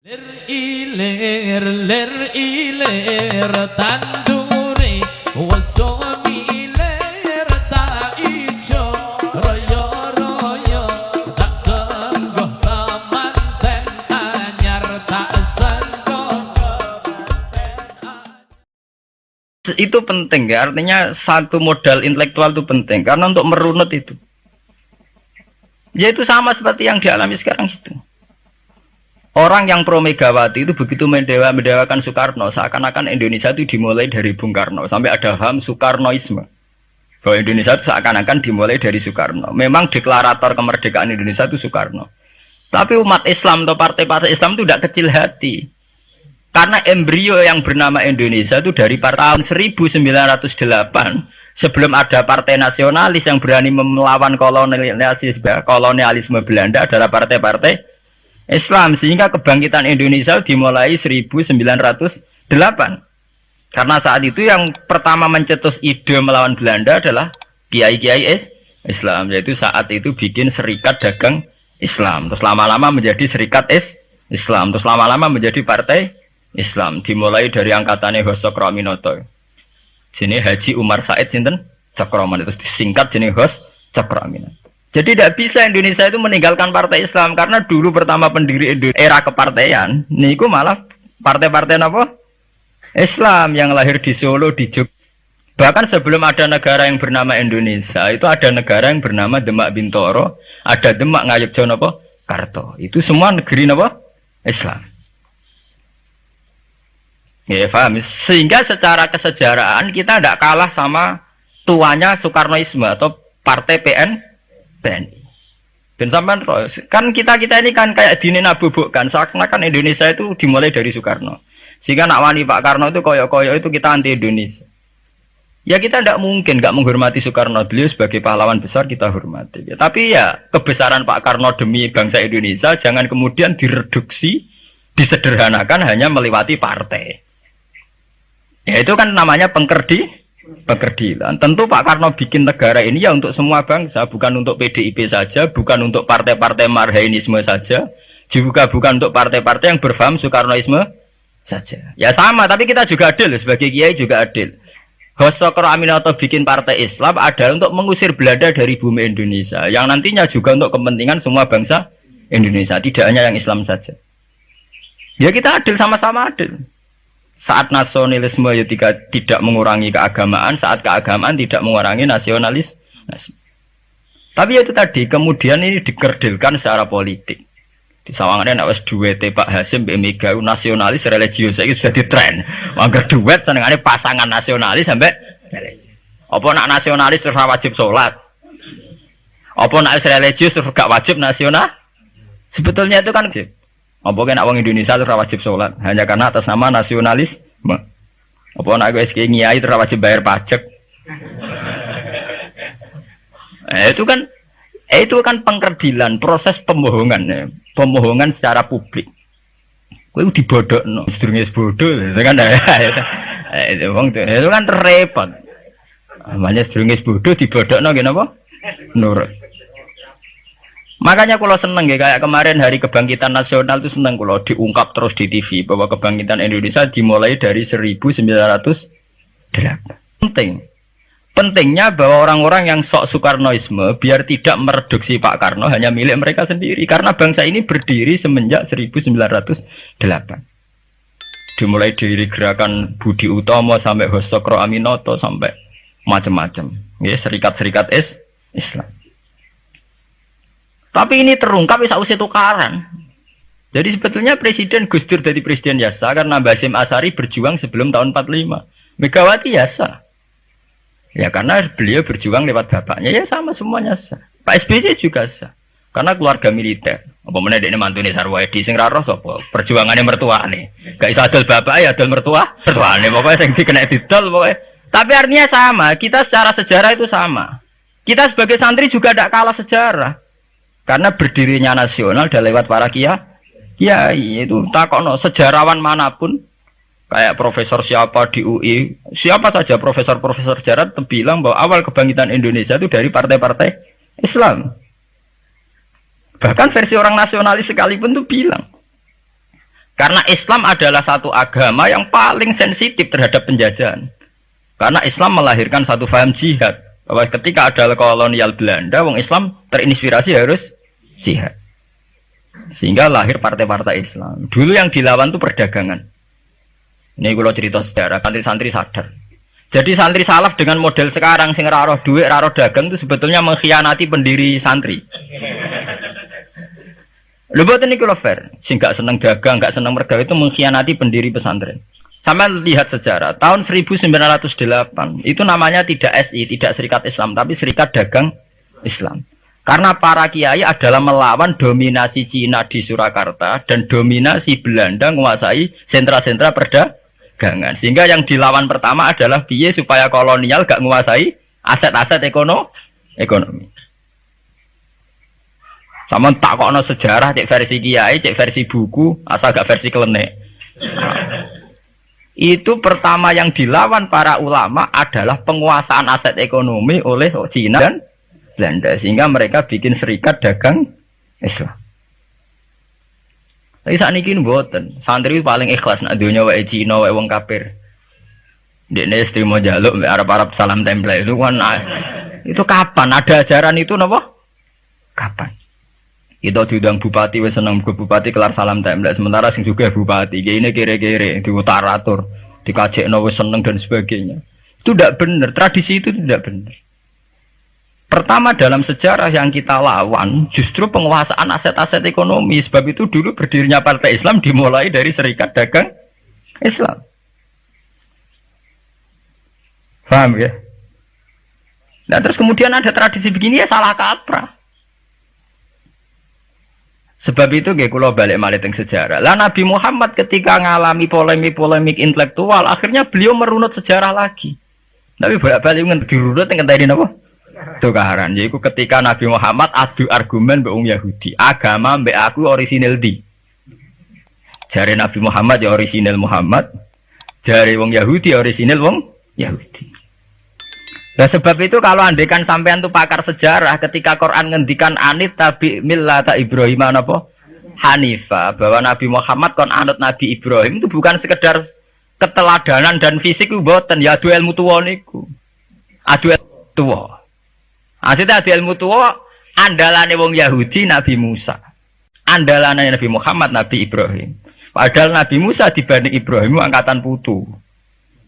Lir ilir tandure wasumi ilir ta ijo royo royo tak senggoh kemanten anyar tak senggoh itu penting ya, artinya satu modal intelektual itu penting karena untuk merunut itu ya itu sama seperti yang dialami sekarang itu. Orang yang pro Megawati itu begitu mendewakan Soekarno, seakan-akan Indonesia itu dimulai dari Bung Karno, sampai ada paham Soekarnoisme bahwa Indonesia itu seakan-akan dimulai dari Soekarno. Memang deklarator kemerdekaan Indonesia itu Soekarno, tapi umat Islam atau partai-partai Islam itu tidak kecil hati, karena embrio yang bernama Indonesia itu dari tahun 1908, sebelum ada partai nasionalis yang berani melawan kolonialisme Belanda adalah partai-partai Islam, sehingga kebangkitan Indonesia dimulai 1908. Karena saat itu yang pertama mencetus ide melawan Belanda adalah kiai-kiai Islam, yaitu saat itu bikin serikat dagang Islam, terus lama-lama menjadi serikat Islam, terus lama-lama menjadi partai Islam, dimulai dari angkatannya Hos Cokroaminoto. Sini Haji Umar Said sinten Cokroaminoto, terus disingkat jenis Hos Cokroaminoto. Jadi tidak bisa Indonesia itu meninggalkan partai Islam, karena dulu pertama pendiri era kepartaian niku malah partai-partai apa? Islam yang lahir di Solo, di Jogja. Bahkan sebelum ada negara yang bernama Indonesia, itu ada negara yang bernama Demak Bintoro, ada Demak Ngayogyakarta apa? Karto. Itu semua negeri apa? Islam. Ya, paham? Sehingga secara kesejarahan kita tidak kalah sama tuanya Soekarnoisme atau partai PNI. Dan sampai kan kita ini kan kayak dinabubukkan seakan-akan Indonesia itu dimulai dari Soekarno, sehingga nak wani Pak Karno itu koyok-koyok itu kita anti Indonesia. Ya kita tidak mungkin nggak menghormati Soekarno, beliau sebagai pahlawan besar kita hormati ya. Tapi ya kebesaran Pak Karno demi bangsa Indonesia jangan kemudian direduksi, disederhanakan hanya melewati partai. Ya itu kan namanya pengkerdilan. Tentu Pak Karno bikin negara ini ya untuk semua bangsa, bukan untuk PDIP saja, bukan untuk partai-partai marhainisme saja, juga bukan untuk partai-partai yang berfaham Soekarnoisme saja. Ya sama, tapi kita juga adil, sebagai kiai juga adil. Hos Cokroaminoto bikin partai Islam adalah untuk mengusir Belanda dari bumi Indonesia, yang nantinya juga untuk kepentingan semua bangsa Indonesia, tidak hanya yang Islam saja. Ya kita adil, sama-sama adil. Saat nasionalisme ya tidak mengurangi keagamaan, saat keagamaan tidak mengurangi nasionalis. Tapi itu tadi kemudian ini dikerdilkan secara politik. Di sawangannya nak wis duet Pak Hasim Mbak Mega nasionalis religius itu sudah ditren. Mangger duet senengane pasangan nasionalis sampai religius. Apa nak nasionalis terus wajib sholat? Apa nak religius terus gak wajib nasional? Sebetulnya itu kan apa kena wong Indonesia itu wajib sholat hanya karena atas nama nasionalisme. Apa nak gue kiai itu wajib bayar pajak. Itu kan pengkerdilan, proses pembohongan ya. Pembohongan secara publik. Gue dibodokno, sedurunge bodoh kan itu kan repot. Namanya sedurunge bodoh dibodokno ngene apa? Nurut. Makanya kalau seneng ya, kayak kemarin Hari Kebangkitan Nasional itu seneng kalau diungkap terus di TV bahwa kebangkitan Indonesia dimulai dari 1908. Pentingnya bahwa orang-orang yang sok Soekarnoisme biar tidak mereduksi Pak Karno hanya milik mereka sendiri, karena bangsa ini berdiri semenjak 1908. Dimulai dari gerakan Budi Utomo sampai Hos Cokroaminoto sampai macam-macam, ya serikat-serikat Islam. Tapi ini terungkap sausé tukaran. Jadi sebetulnya Presiden Gus Dur jadi presiden biasa karena Basim Asari berjuang sebelum tahun 45. Megawati biasa. Ya karena beliau berjuang lewat bapaknya, ya sama semuanya sah. Pak SBY juga sah. Karena keluarga militer. Apa meneh dekne mantune Sarwaedi sing ra roh sapa? Perjuangane mertuane. Gak iso adol bapak ya adol mertuane. Pokoknya sing dikena didol pokoknya. Tapi artinya sama, kita secara sejarah itu sama. Kita sebagai santri juga tidak kalah sejarah. Karena berdirinya nasional udah lewat para kiai itu takokno sejarawan manapun kayak profesor siapa di UI, siapa saja profesor sejarah bilang bahwa awal kebangkitan Indonesia itu dari partai-partai Islam. Bahkan versi orang nasionalis sekalipun tuh bilang Karena Islam adalah satu agama yang paling sensitif terhadap penjajahan. Karena Islam melahirkan satu paham jihad. Bahwa ketika ada kolonial Belanda, wong Islam terinspirasi harus jihad. Sehingga lahir partai-partai Islam. Dulu yang dilawan itu perdagangan. Ini kalau cerita sejarah, santri-santri sadar. Jadi santri salaf dengan model sekarang sing ra roh duit, ra roh dagang itu sebetulnya mengkhianati pendiri santri. Lho mboten niku lho fair. Sing gak seneng dagang, gak seneng mergawe itu mengkhianati pendiri pesantren. Sama lihat sejarah, tahun 1908 itu namanya tidak SI, tidak Serikat Islam, tapi Serikat Dagang Islam. Karena para kiai adalah melawan dominasi Cina di Surakarta dan dominasi Belanda menguasai sentra-sentra perdagangan. Sehingga yang dilawan pertama adalah piye supaya kolonial gak menguasai aset-aset ekonomi. Sama tak kok no sejarah, cek versi kiai, cek versi buku, asal gak versi klenek. Itu pertama yang dilawan para ulama adalah penguasaan aset ekonomi oleh Cina dan Belanda, sehingga mereka bikin Serikat Dagang Islam. Tapi saat ini mboten, santri paling ikhlas nak dunia wae Cina wae wong kafir. Dekne istimewa jaluk Arab-Arab salam tempel itu kan itu kapan ada ajaran itu napa? Kapan? Kita diundang bupati wis seneng bupati kelar salam tempel, sementara sing juga bupati ini kere-kere diutaratur, dikajekno wis seneng dan sebagainya. Itu tidak benar, tradisi itu tidak benar. Pertama dalam sejarah yang kita lawan justru penguasaan aset-aset ekonomi. Sebab itu dulu berdirinya Partai Islam dimulai dari Serikat Dagang Islam. Paham ya? Nah terus kemudian ada tradisi begini ya salah kaprah. Sebab itu nggih kula balik malih teng sejarah. Lah Nabi Muhammad ketika ngalami polemik intelektual, akhirnya beliau merunut sejarah lagi. Tapi balik dirunut teng ngenteni napa? Tukaran. Yaiku ketika Nabi Muhammad adu argumen mbek wong Yahudi. Agama mbek aku orisinil di. Jare Nabi Muhammad ya orisinil Muhammad. Jare wong Yahudi orisinil wong Yahudi. Nah sebab itu kalau andekan sampean tuh pakar sejarah ketika Quran ngendikan anit tabi millata Ibrahim apa Hanifah, bahwa Nabi Muhammad kon anut Nabi Ibrahim itu bukan sekedar keteladanan dan fisik ku mboten ya adu ilmu tuwa niku. Adu tuwa. Asite adu ilmu tuwa andalane wong Yahudi Nabi Musa. Andalane Nabi Muhammad Nabi Ibrahim. Padahal Nabi Musa dibanding Ibrahim angkatan putu.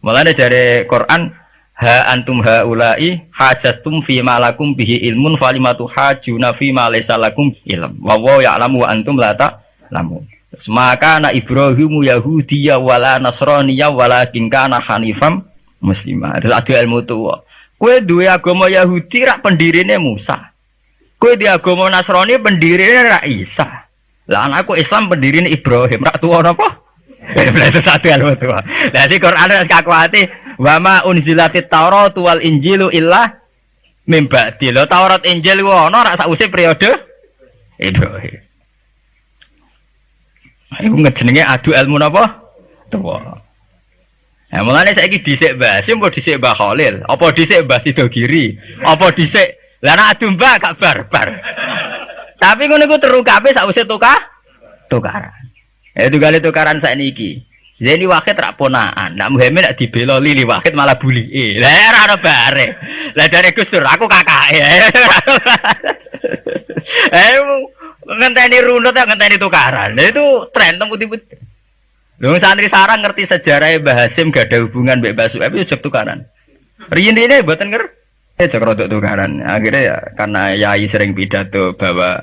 Mulane jare Quran ha antum haula'i hajastum fi ma lakum bihi ilmun falimatu hajuna fi ma laysa lakum ilm wa wa ya'lamu wa antum la ta'lamun. Maka na Ibrahimu Yahudiyya wala Nasraniyya walakin kana hanifam muslimah. Terus ada ilmu tuwa. Kowe duwe agama Yahudi rak pendirine Musa. Kowe di agama Nasrani pendirine rak Isa. Lah anakku Islam pendirine Ibrahim rak tuwa napa? Itu satu ilmu tuwa. Lah si Quran wis kakuati wa ma unzilatit Taurat wal Injilu illa mim ba'di. Lho Taurat Injil ku ana rak sakwise periode Ibrahim. Iku ngejenenge adu ilmu napa? Tuwa. Ya mulane saiki dhisik Mbah Hasyim apa dhisik Mbah Khalil? Apa dhisik Mbah Sidogiri? Apa dhisik lah nek adu Mbah gak barbar. Tapi ngono iku terukape sakwise tukaran. Itu kali tukaran sakniki. Zeni Wahid rak ponaan. Nak Muhammad nak dibela Lili Wahid malah bulike. Lah ora ono bare. Lah jare Gus Dur aku kakake. Ngenteni runut ya ngenteni tukaran. Nah, itu tren putih-putih. Lho santri sarang ngerti sejarah Mbah Hasyim gak ada hubungan mbek Mbah Su'aib itu tukaran. Riyen ini mboten ngerti cek rodok tukaran. Akhirnya ya karena Yai sering pidato bahwa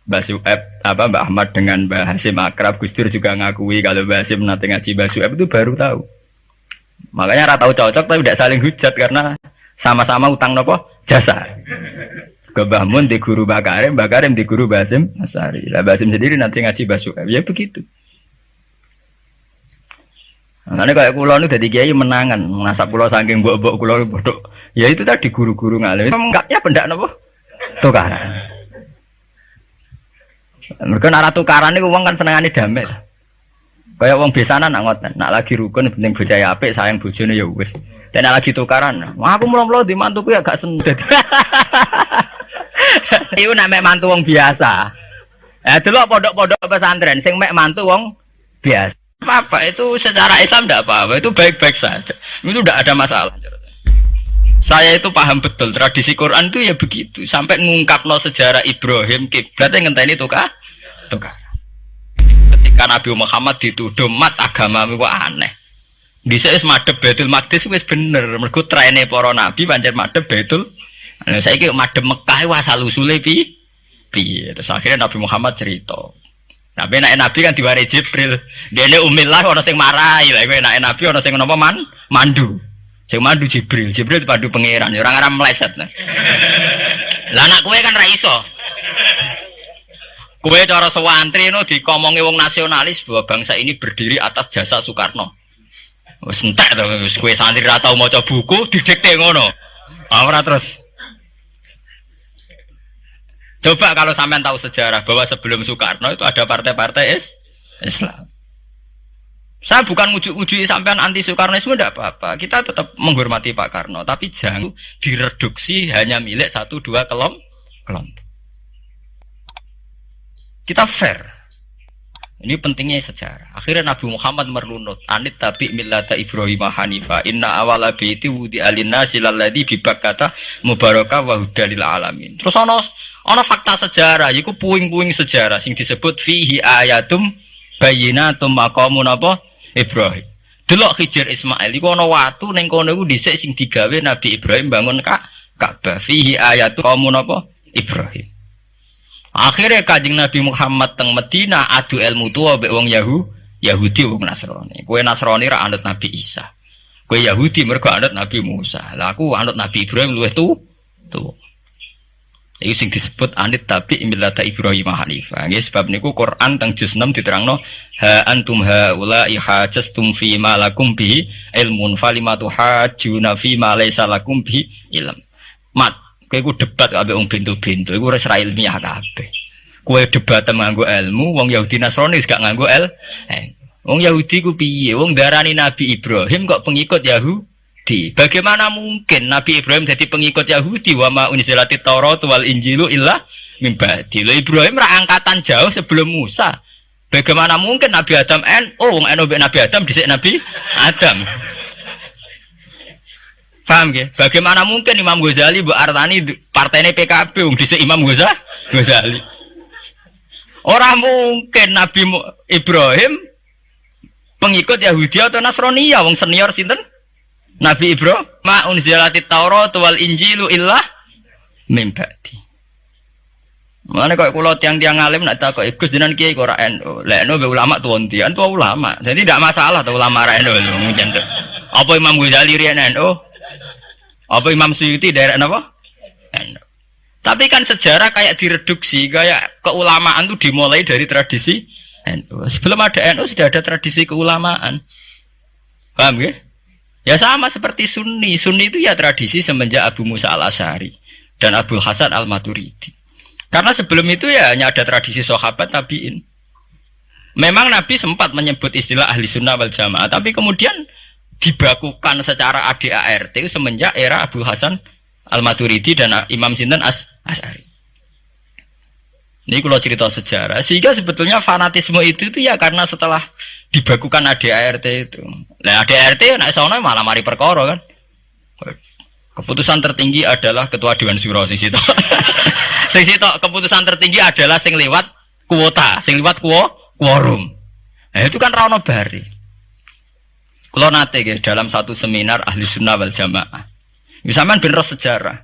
Mbah Su'aib Mbah Ahmad dengan Mbah Hasyim akrab, Gus Dur juga ngakui kalau Mbah Hasyim nanti ngaji Mbah Su'aib itu baru tahu. Makanya ora tahu cocok tapi tidak saling hujat karena sama-sama utang nopo jasa. Ke Mbah Mun di guru Mbah Karim di guru Mbah Hasyim Asari. Lah Mbah Hasyim sendiri nanti ngaji Mbah Su'aib. Ya begitu. Nah, kayak kula nu dadi kiai menangan, ngasap kula saking mbok-mbok kula bodok. Ya itu tadi guru-guru ngalim. Enggaknya pendak napa? Tukaran. Mereka nak tukaran niku wong kan senengane damai. Kayak wong biasana nak ngoten, nak lagi rukun penting bojah apik sayang bojone ya wis. Dan nak lagi tukaran, wah aku mulo-mulo di mantuku ya gak seneng. Iku nak mek mantu wong biasa. Delok pondok-pondok pesantren sing mek mantu wong biasa. Apa itu secara Islam tidak apa-apa, itu baik-baik saja. Itu tidak ada masalah. Saya itu paham betul tradisi Quran itu ya begitu. Sampai ngungkapno sejarah Ibrahim kiblat yang ngenteni tukar. Ketika Nabi Muhammad dituduh mat agama itu aneh. Bisa wis madhep Baitul Maqdis wis bener. Mergo trene para nabi pancen madhep Baitul. Saiki madhep Mekah wae asal usule piye. Terus akhirnya Nabi Muhammad cerita. Nabi kan diwari Jibril. Dene umillah ana sing marahi. Lah kowe enak Nabi ana sing napa mandu. Sing mandu Jibril dipandu pangeran. Ya ora ngaram meleset. Lah anak kowe kan ra iso. Kowe cara sewantri no dikomongi wong nasionalis bahwa bangsa ini berdiri atas jasa Soekarno. Wis entek to wis kowe santri ra tau maca buku didikte ngono. Ora terus. Coba kalau sampean tahu sejarah bahwa sebelum Soekarno itu ada partai-partai Islam. Saya bukan ujuk-ujuk sampean anti Soekarnoisme tidak apa-apa. Kita tetap menghormati Pak Karno, tapi jangan direduksi hanya milik 1-2 kelompok. Kita fair. Ini pentingnya sejarah. Akhirnya Nabi Muhammad merlunut. Anit tabi millata Ibrahim Hanifa. Inna awala baiti wudi alinasi lalladhi bibakkata mubaraka wa hudalil alamin. Terus ono fakta sejarah, yiku puing-puing sejarah sing disebut fihi ayatum bayyinatum maqamun apa Ibrahim. Delok Khidir Ismail iku ana watu ning kono iku dhisik sing digawe Nabi Ibrahim bangun Ka'bah. Fihi ayatum maqamun apa Ibrahim. Akhirnya Kanjeng Nabi Muhammad teng Madinah adu ilmu tuwa mbek wong Yahudi wong Nasrani. Kowe Nasrani ra anut Nabi Isa. Kowe Yahudi mergo anut Nabi Musa. Lah aku anut Nabi Ibrahim luwih tuwa. Itu sing disebut anit tabi millata Ibrahim Hanifah. Nggih sebab niku Quran teng juz 6 diterangno ha antum haula ihajastum fi ma lakum bi ilmun falimatu hajuna fi ma laysa lakum bi ilm. Mat, kowe ku debat kabeh wong bintu-bintu iku ora ilmiah kabeh. Kowe debat nganggo ilmu, wong Yahudi Nasrani wis gak nganggo wong Yahudi ku piye? Wong darani Nabi Ibrahim kok pengikut Yahudi. Bagaimana mungkin Nabi Ibrahim jadi pengikut Yahudi wa ma unzilatit Taurat wal Injilu illa min ba'di. Ibrahim ra angkatan jauh sebelum Musa. Bagaimana mungkin Nabi Adam wong Nabi Adam dhisik Nabi Adam. Paham nggih? Bagaimana mungkin Imam Ghazali mbok artani partainya PKB wong dhisik Imam Ghazali. Ora mungkin Nabi Ibrahim pengikut Yahudi atau Nasrani ya wong senior sinten? Nabi Ibrahim ma unzilatit Taurat wal Injilu illa min ba'di. Mane kok kula tiang-tiang alim nak takok Gus jenengan kiai kok ora NU. Lek NU be ulama tuwon-tian tuwa ulama. Jadi tidak masalah tuh ulama ra NU lho mungkin. Apa Imam Ghazali riyen NU? Apa Imam Suyuti daerah napa? NU. Tapi kan sejarah kayak direduksi, kayak keulamaan itu dimulai dari tradisi NU. Sebelum ada NU sudah ada tradisi keulamaan. Paham ya? Ya sama seperti Sunni. Sunni itu ya tradisi semenjak Abu Musa al-Asy'ari dan Abdul Hasan al-Maturidi. Karena sebelum itu ya hanya ada tradisi sahabat tabi'in. Memang Nabi sempat menyebut istilah ahli sunnah wal jamaah, tapi kemudian dibakukan secara ADART semenjak era Abdul Hasan al-Maturidi dan Imam Sinten Asy'ari. Ini kalau cerita sejarah, sehingga sebetulnya fanatisme itu ya karena setelah dibakukan ADART itu. Nah ADART nek sono malah mari perkara kan. Keputusan tertinggi adalah ketua Dewan Syuro sing sitok. Sing sitok keputusan tertinggi adalah sing liwat kuota, sing liwat quorum. Nah itu kan ra ono bari. Kula nate nggih dalam satu seminar ahli sunnah wal jamaah. Misalkan bener sejarah.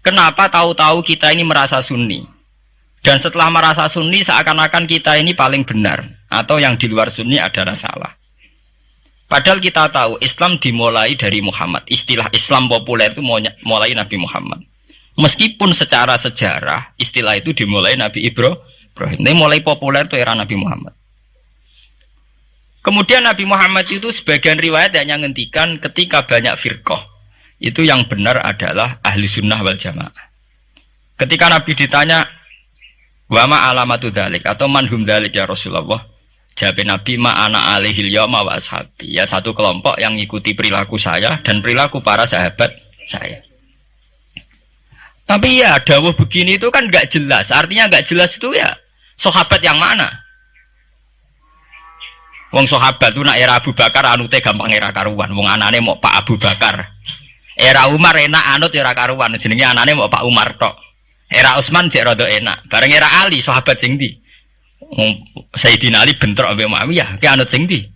Kenapa tahu-tahu kita ini merasa Sunni? Dan setelah merasa Sunni seakan-akan kita ini paling benar atau yang di luar Sunni adalah salah. Padahal kita tahu Islam dimulai dari Muhammad. Istilah Islam populer itu mulai Nabi Muhammad. Meskipun secara sejarah istilah itu dimulai Nabi Ibrahim. Ini mulai populer itu era Nabi Muhammad. Kemudian Nabi Muhammad itu sebagian riwayat hanya ngendikan ketika banyak firqah. Itu yang benar adalah ahli sunnah wal jamaah. Ketika Nabi ditanya wa ma alamatu dzalik atau manhum dzalik ya Rasulullah. Jawab Nabi ma ana alaihil yauma wa ashabi. Ya satu kelompok yang mengikuti perilaku saya dan perilaku para sahabat saya. Tapi ya dawuh begini itu kan enggak jelas. Artinya enggak jelas itu ya sahabat yang mana? Wong sahabat tuh nak era Abu Bakar anute gampang era karuan. Wong anane mau Pak Abu Bakar. Era Umar enak anut era karuan. Jenenge anane mau Pak Umar tok. Era Utsman jek rada enak. Bareng era Ali sahabat sing ndi? Sayyidina Ali bentrok ambek Muawiyah, ki anut sing ndi?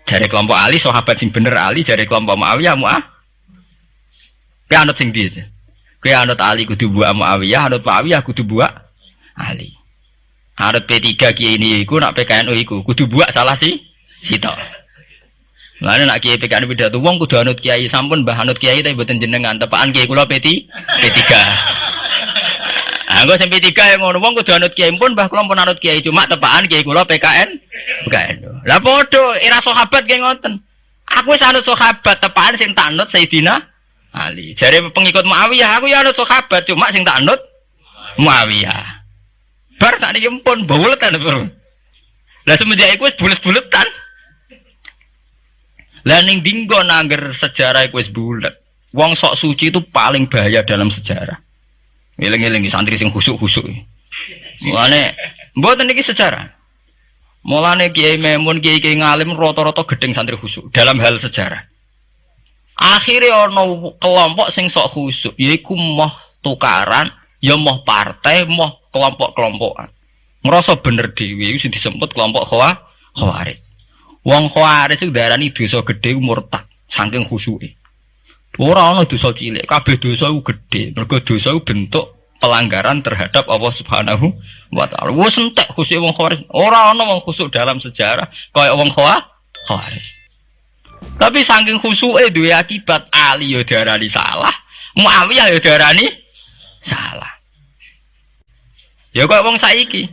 Jare kelompok Ali sahabat sing bener Ali, jare kelompok Muawiyah ki anut sing ndi? Ki anut Ali kudu buak Muawiyah, anut Muawiyah kudu buak Ali. Anut P3 kiai ini iku nak PKNU iku kudu buak salah sitok. Lane nak kiai PKNU pidato wong kudu anut kiai sampun mbah anut kiai tapi mboten jenengan tepaan kiai kula P3. Anggo sing P3 yang ngono wong kudu anut kiai pun mbah kula pun anut kiai cuma tepaan kiai kula PKNU. Lah padha era sahabat ki ngoten. Aku wis anut sahabat tepaan sing tak anut Sayyidina Ali. Jare pengikut Muawiyah aku ya anut sahabat cuma sing tak anut Muawiyah. Bar tak niki pun buletan, Bro. Lah semenjak iku wis bulet-buletan. Lah ning dinggo nangger sejarah iku wis bulet. Wong sok suci itu paling bahaya dalam sejarah. Eling-eling santri sing khusuk-khusuk. Mulane mboten niki sejarah. Mulane Kiai Memun, Kiai ngalim rata-rata gedeng santri khusuk dalam hal sejarah. Akhirnya ana kelompok sing sok khusuk, yaiku moh tukaran, ya moh partai, moh kelompok-kelompokan. Ngerasa bener dhewe iku sing disebut kelompok Khawarij. Wong Khawarij iku darani dosa gedhe murtad saking khusuke. Ora ana dosa cilik, kabeh dosa iku gedhe. Mergo dosa iku bentuk pelanggaran terhadap Allah Subhanahu wa taala. Wis entek khusuk wong Khawarij. Ora ana wong khusuk dalam sejarah kaya wong Khawarij. Tapi saking khusuke duwe akibat Ali ya darani salah, Muawiyah ya darani salah. Ya kok wong saiki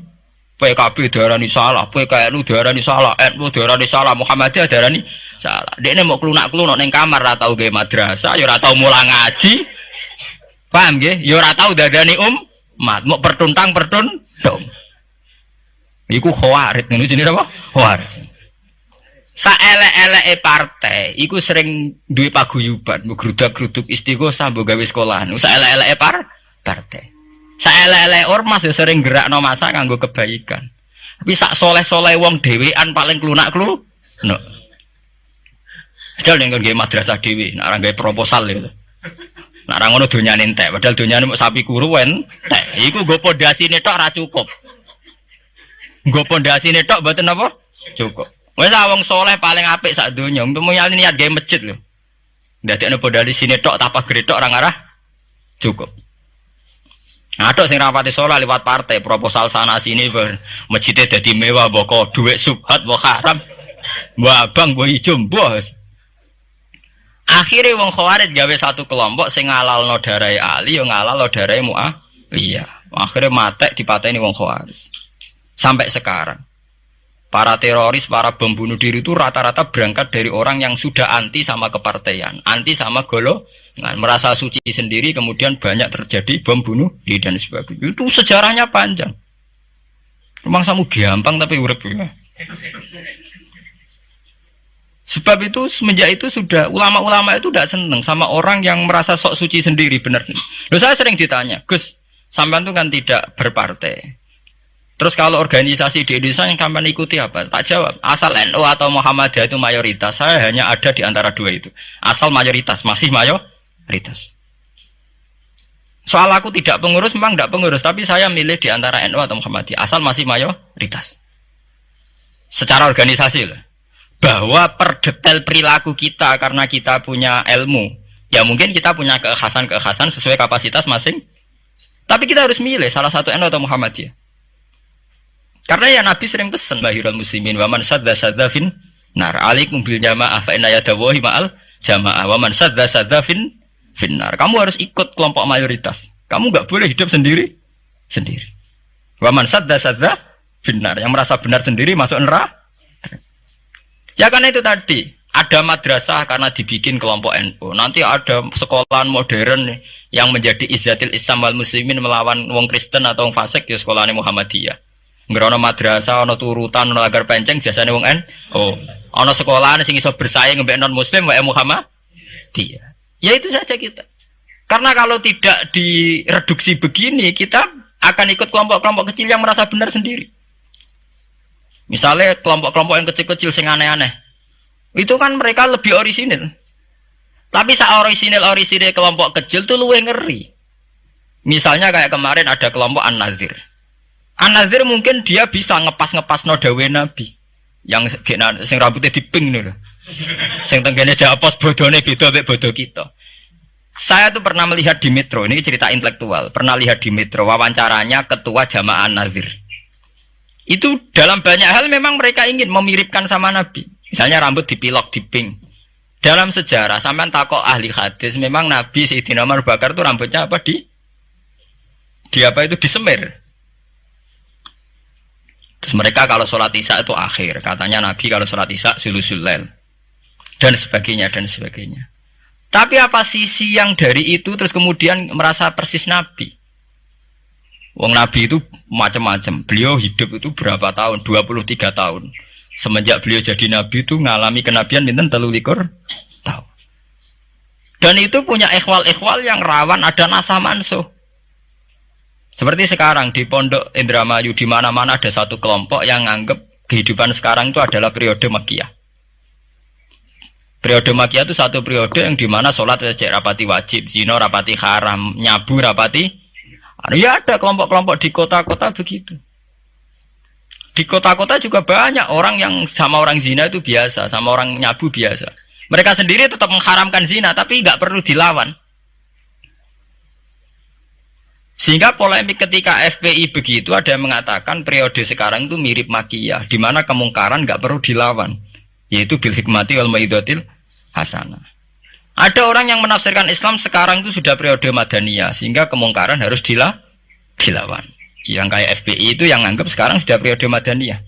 PKB darani salah, PKNU darani salah, NU darani salah, Muhammadiyah darani salah. Dekne mau klunak-klunuk ning kamar ra tau gawe madrasah, ya ora tau mulang ngaji. Paham nggih? Ya ora tau dadani umat, mau pertuntang-pertuntung. Iku Khawarij, ngene jenenge apa? Khawarij. Saelek-eleke partai iku sering duwe paguyuban, ngrudak-gruduk istighosah mbok gawe sekolahan. Saelek-eleke partai. Saelek-elek ormas ya sering gerakno masa kanggo kebaikan. Tapi sak soleh-soleh wong dhewean paling klunak-klunuk. Jal ning nggo madrasah dhewe, nek ora gawe proposal lho. Nek ora ngono donyane entek, padahal donyane mung sapi kuru entek. Iku nggo pondasine tok ora cukup. Nggo pondasine tok mboten apa? Cukup. Wis wong soleh paling apik sak donya, umpama niat gawe masjid lho. Ndadekno pondasine tok tapak gredok ora ngarah cukup. Adok sing rapati sholat lewat partai proposal sana sini masjidnya jadi mewah boko duit subhat mbok haram mbok abang mbok ijo mbok. Akhirnya wong Khawarij gawe satu kelompok sing ngalalno darai Ali yo ngalalno darai Muawiyah. Akhirnya matek dipateni wong Khawarij. Sampai sekarang para teroris, para bom bunuh diri itu rata-rata berangkat dari orang yang sudah anti sama kepartaian, anti sama golongan, merasa suci sendiri, kemudian banyak terjadi bom bunuh diri dan sebagainya. Itu sejarahnya panjang. Memang samu gampang tapi urip ya. Sebab itu semenjak itu sudah ulama-ulama itu tidak senang sama orang yang merasa sok suci sendiri, benar. Loh, saya sering ditanya, Gus, sampean itu kan tidak berpartai. Terus kalau organisasi di Indonesia yang kamu ikuti apa? Tak jawab. Asal NU atau Muhammadiyah itu mayoritas. Saya hanya ada di antara dua itu. Asal mayoritas, masih mayoritas. Soal aku tidak pengurus, memang tidak pengurus. Tapi saya milih di antara NU atau Muhammadiyah. Asal masih mayoritas. Secara organisasi lah. Bahwa per detail perilaku kita karena kita punya ilmu. Ya mungkin kita punya keekhasan sesuai kapasitas masing. Tapi kita harus milih salah satu NU atau Muhammadiyah. Karena ya Nabi sering pesan bahirul muslimin wa man sadza fin nar alaikum bil jamaah fa inna yadawahi ma'al jamaah wa man sadza fin nar. Kamu harus ikut kelompok mayoritas. Kamu enggak boleh hidup sendiri. Wa man sadza fin nar, yang merasa benar sendiri masuk neraka. Ya karena itu tadi ada madrasah karena dibikin kelompok NU. Nanti ada sekolahan modern yang menjadi izzatil Islam wal muslimin melawan wong Kristen atau wong fasik ya sekolahan Muhammadiyah. Ngerono madrasah, ono turutan, ono agar penceng, jasane wong ono sekolahan sing iso bersaing mbek non muslim wae Muhammadiyah. Ya itu saja kita. Karena kalau tidak direduksi begini, kita akan ikut kelompok-kelompok kecil yang merasa benar sendiri. Misalnya kelompok-kelompok yang kecil-kecil sing aneh-aneh. Itu kan mereka lebih orisinil. Tapi orisinil kelompok kecil tuh luwih ngeri. Misalnya kayak kemarin ada kelompok An-Nazir. An-Nazir mungkin dia bisa ngepas no dawe Nabi. Yang sing rambutnya diping nih loh. Sing tenggene japos bodone beda mek bodo kita. Saya tuh pernah melihat di Metro, ini cerita intelektual. Pernah lihat di Metro wawancaranya ketua Jamaah An-Nazir. Itu dalam banyak hal memang mereka ingin memiripkan sama Nabi. Misalnya rambut dipilok, diping. Dalam sejarah, sampean takok ahli hadis, memang Nabi Sayyidina Umar Bakar itu rambutnya apa di apa itu disemir. Terus mereka kalau sholat isya itu akhir. Katanya Nabi kalau sholat isya sulusul lail. Dan sebagainya, dan sebagainya. Tapi apa sisi yang dari itu terus kemudian merasa persis Nabi? Wong Nabi itu macam-macam. Beliau hidup itu berapa tahun? 23 tahun. Semenjak beliau jadi Nabi itu ngalami kenabian pinten 33 tahun. Dan itu punya ikhwal-ikhwal yang rawan ada nasah mansuh. Seperti sekarang di Pondok Indramayu di mana-mana ada satu kelompok yang nganggap kehidupan sekarang itu adalah periode Makkiyah. Periode Makkiyah itu satu periode yang dimana sholat rapati wajib, zina rapati haram, nyabu rapati. Ya ada kelompok-kelompok di kota-kota begitu. Di kota-kota juga banyak orang yang sama orang zina itu biasa, sama orang nyabu biasa. Mereka sendiri tetap mengharamkan zina, tapi nggak perlu dilawan. Sehingga polemik ketika FPI begitu ada yang mengatakan periode sekarang itu mirip Makkiyah, di mana kemungkaran nggak perlu dilawan, yaitu bil hikmati wal mau'izatil hasanah. Ada orang yang menafsirkan Islam sekarang itu sudah periode Madaniyah, sehingga kemungkaran harus dilawan. Yang kayak FPI itu yang anggap sekarang sudah periode Madaniyah.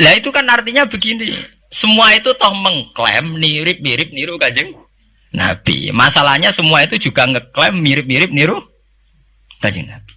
Lah itu kan artinya begini, semua itu toh mengklaim mirip-mirip niru Kanjeng Nabi. Masalahnya semua itu juga ngeklaim mirip-mirip niru Kanjeng Nabi.